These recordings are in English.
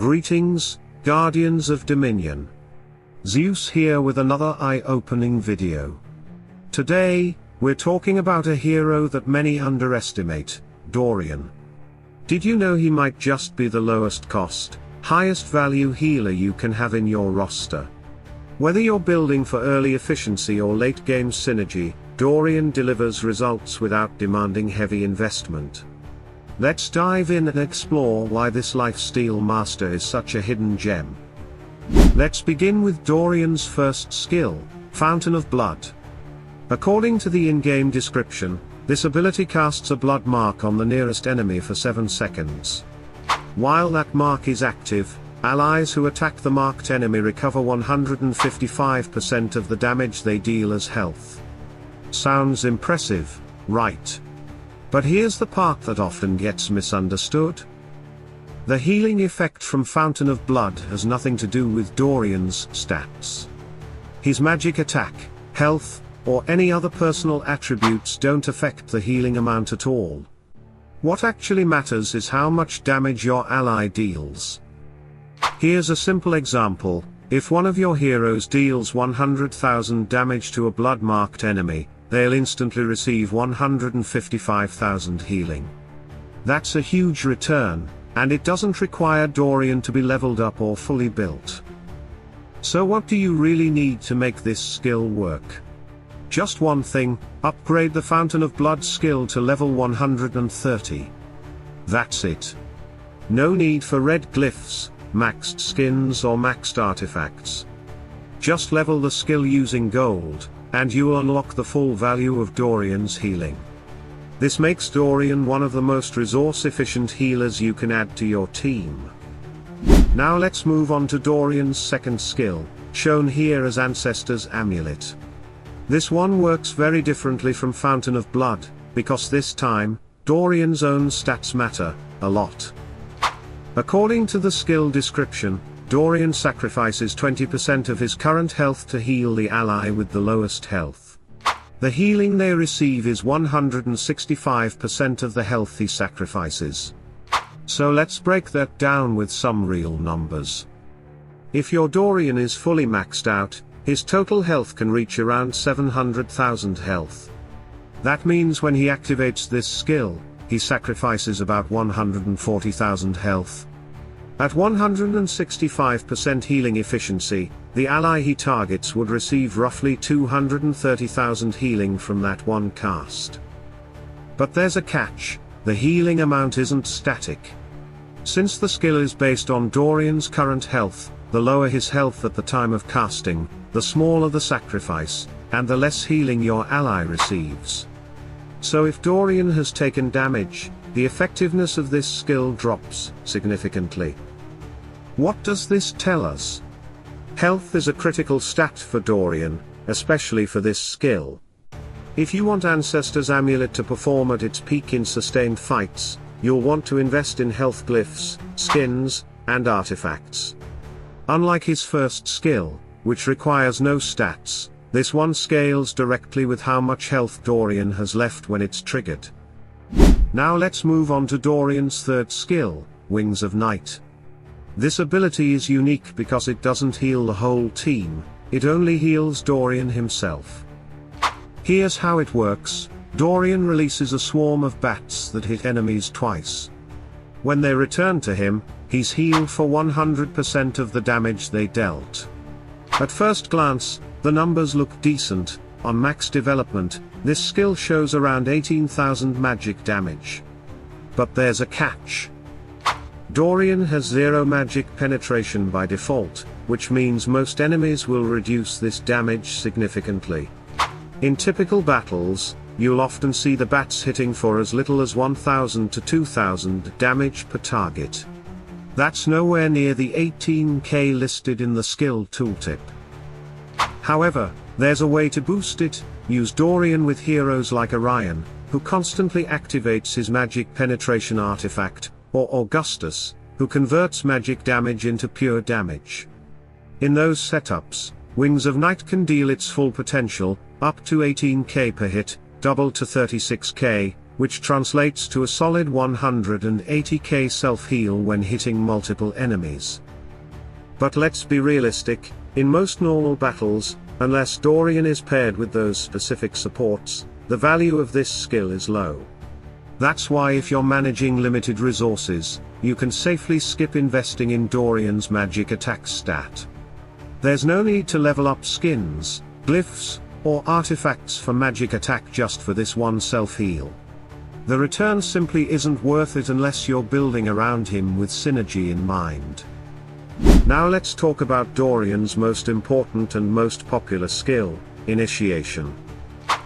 Greetings, Guardians of Dominion. Zeus here with another eye-opening video. Today, we're talking about a hero that many underestimate, Dorian. Did you know he might just be the lowest cost, highest value healer you can have in your roster? Whether you're building for early efficiency or late game synergy, Dorian delivers results without demanding heavy investment. Let's dive in and explore why this lifesteal master is such a hidden gem. Let's begin with Dorian's first skill, Fountain of Blood. According to the in-game description, this ability casts a blood mark on the nearest enemy for 7 seconds. While that mark is active, allies who attack the marked enemy recover 155% of the damage they deal as health. Sounds impressive, right? But here's the part that often gets misunderstood. The healing effect from Fountain of Blood has nothing to do with Dorian's stats. His magic attack, health, or any other personal attributes don't affect the healing amount at all. What actually matters is how much damage your ally deals. Here's a simple example: if one of your heroes deals 100,000 damage to a blood-marked enemy, they'll instantly receive 155,000 healing. That's a huge return, and it doesn't require Dorian to be leveled up or fully built. So what do you really need to make this skill work? Just one thing: upgrade the Fountain of Blood skill to level 130. That's it. No need for red glyphs, maxed skins or maxed artifacts. Just level the skill using gold, and you will unlock the full value of Dorian's healing. This makes Dorian one of the most resource-efficient healers you can add to your team. Now let's move on to Dorian's second skill, shown here as Ancestor's Amulet. This one works very differently from Fountain of Blood, because this time, Dorian's own stats matter a lot. According to the skill description, Dorian sacrifices 20% of his current health to heal the ally with the lowest health. The healing they receive is 165% of the health he sacrifices. So let's break that down with some real numbers. If your Dorian is fully maxed out, his total health can reach around 700,000 health. That means when he activates this skill, he sacrifices about 140,000 health. At 165% healing efficiency, the ally he targets would receive roughly 230,000 healing from that one cast. But there's a catch: the healing amount isn't static. Since the skill is based on Dorian's current health, the lower his health at the time of casting, the smaller the sacrifice, and the less healing your ally receives. So if Dorian has taken damage, the effectiveness of this skill drops significantly. What does this tell us? Health is a critical stat for Dorian, especially for this skill. If you want Ancestor's Amulet to perform at its peak in sustained fights, you'll want to invest in health glyphs, skins, and artifacts. Unlike his first skill, which requires no stats, this one scales directly with how much health Dorian has left when it's triggered. Now let's move on to Dorian's third skill, Wings of Night. This ability is unique because it doesn't heal the whole team, it only heals Dorian himself. Here's how it works: Dorian releases a swarm of bats that hit enemies twice. When they return to him, he's healed for 100% of the damage they dealt. At first glance, the numbers look decent. On max development, this skill shows around 18,000 magic damage. But there's a catch. Dorian has 0 magic penetration by default, which means most enemies will reduce this damage significantly. In typical battles, you'll often see the bats hitting for as little as 1,000 to 2,000 damage per target. That's nowhere near the 18k listed in the skill tooltip. However, there's a way to boost it: use Dorian with heroes like Orion, who constantly activates his magic penetration artifact, or Augustus, who converts magic damage into pure damage. In those setups, Wings of Night can deal its full potential, up to 18k per hit, double to 36k, which translates to a solid 180k self-heal when hitting multiple enemies. But let's be realistic, in most normal battles, unless Dorian is paired with those specific supports, the value of this skill is low. That's why if you're managing limited resources, you can safely skip investing in Dorian's magic attack stat. There's no need to level up skins, glyphs, or artifacts for magic attack just for this one self-heal. The return simply isn't worth it unless you're building around him with synergy in mind. Now let's talk about Dorian's most important and most popular skill, Initiation.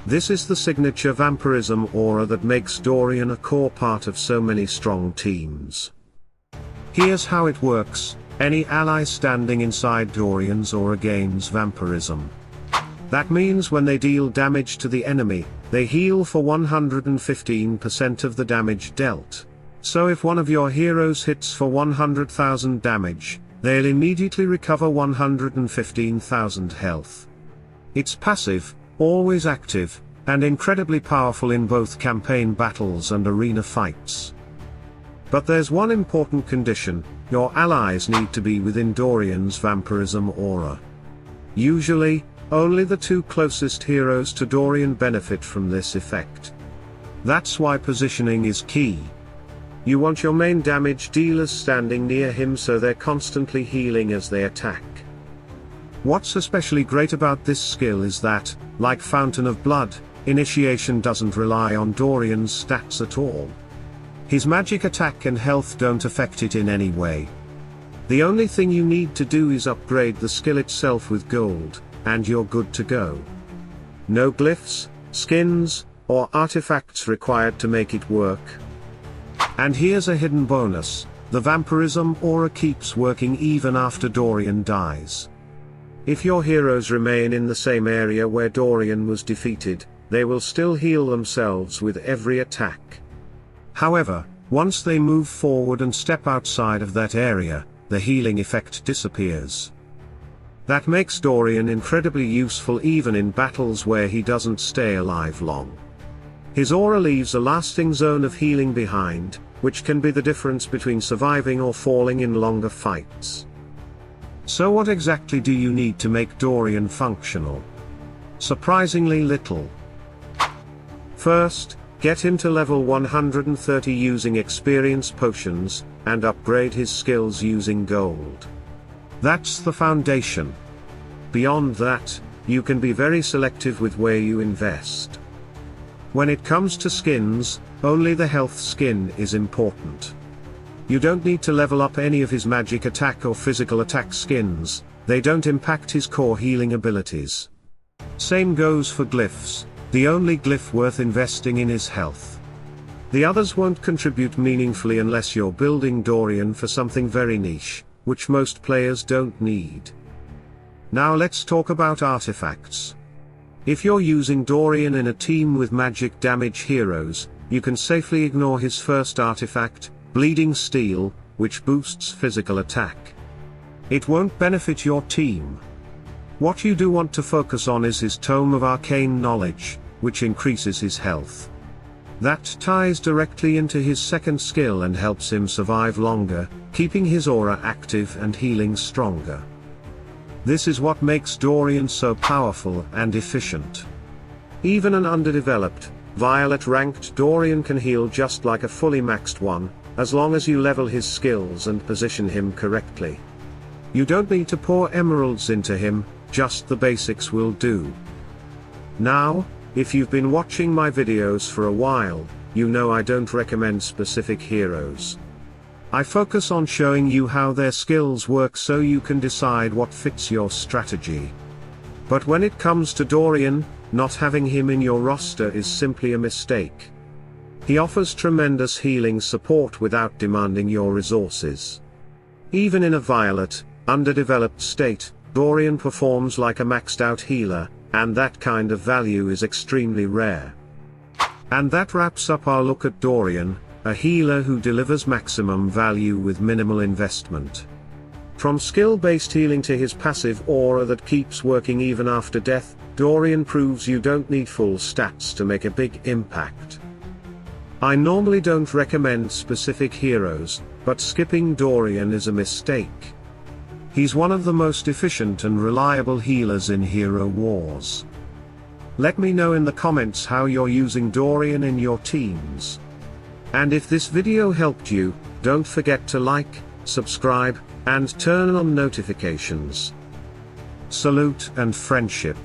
This is the signature Vampirism aura that makes Dorian a core part of so many strong teams. Here's how it works: any ally standing inside Dorian's aura gains Vampirism. That means when they deal damage to the enemy, they heal for 115% of the damage dealt. So if one of your heroes hits for 100,000 damage, they'll immediately recover 115,000 health. It's passive, always active, and incredibly powerful in both campaign battles and arena fights. But there's one important condition: your allies need to be within Dorian's Vampirism aura. Usually, only the two closest heroes to Dorian benefit from this effect. That's why positioning is key. You want your main damage dealers standing near him so they're constantly healing as they attack. What's especially great about this skill is that, like Fountain of Blood, Initiation doesn't rely on Dorian's stats at all. His magic attack and health don't affect it in any way. The only thing you need to do is upgrade the skill itself with gold, and you're good to go. No glyphs, skins, or artifacts required to make it work. And here's a hidden bonus: the Vampirism aura keeps working even after Dorian dies. If your heroes remain in the same area where Dorian was defeated, they will still heal themselves with every attack. However, once they move forward and step outside of that area, the healing effect disappears. That makes Dorian incredibly useful even in battles where he doesn't stay alive long. His aura leaves a lasting zone of healing behind, which can be the difference between surviving or falling in longer fights. So what exactly do you need to make Dorian functional? Surprisingly little. First, get him to level 130 using experience potions, and upgrade his skills using gold. That's the foundation. Beyond that, you can be very selective with where you invest. When it comes to skins, only the health skin is important. You don't need to level up any of his magic attack or physical attack skins, they don't impact his core healing abilities. Same goes for glyphs, the only glyph worth investing in is health. The others won't contribute meaningfully unless you're building Dorian for something very niche, which most players don't need. Now let's talk about artifacts. If you're using Dorian in a team with magic damage heroes, you can safely ignore his first artifact, Bleeding Steel, which boosts physical attack. It won't benefit your team. What you do want to focus on is his Tome of Arcane Knowledge, which increases his health. That ties directly into his second skill and helps him survive longer, keeping his aura active and healing stronger. This is what makes Dorian so powerful and efficient. Even an underdeveloped, Violet-ranked Dorian can heal just like a fully maxed one, as long as you level his skills and position him correctly. You don't need to pour emeralds into him, just the basics will do. Now, if you've been watching my videos for a while, you know I don't recommend specific heroes. I focus on showing you how their skills work so you can decide what fits your strategy. But when it comes to Dorian, not having him in your roster is simply a mistake. He offers tremendous healing support without demanding your resources. Even in a Violet, underdeveloped state, Dorian performs like a maxed out healer, and that kind of value is extremely rare. And that wraps up our look at Dorian, a healer who delivers maximum value with minimal investment. From skill-based healing to his passive aura that keeps working even after death, Dorian proves you don't need full stats to make a big impact. I normally don't recommend specific heroes, but skipping Dorian is a mistake. He's one of the most efficient and reliable healers in Hero Wars. Let me know in the comments how you're using Dorian in your teams. And if this video helped you, don't forget to like, subscribe, and turn on notifications. Salute and friendship.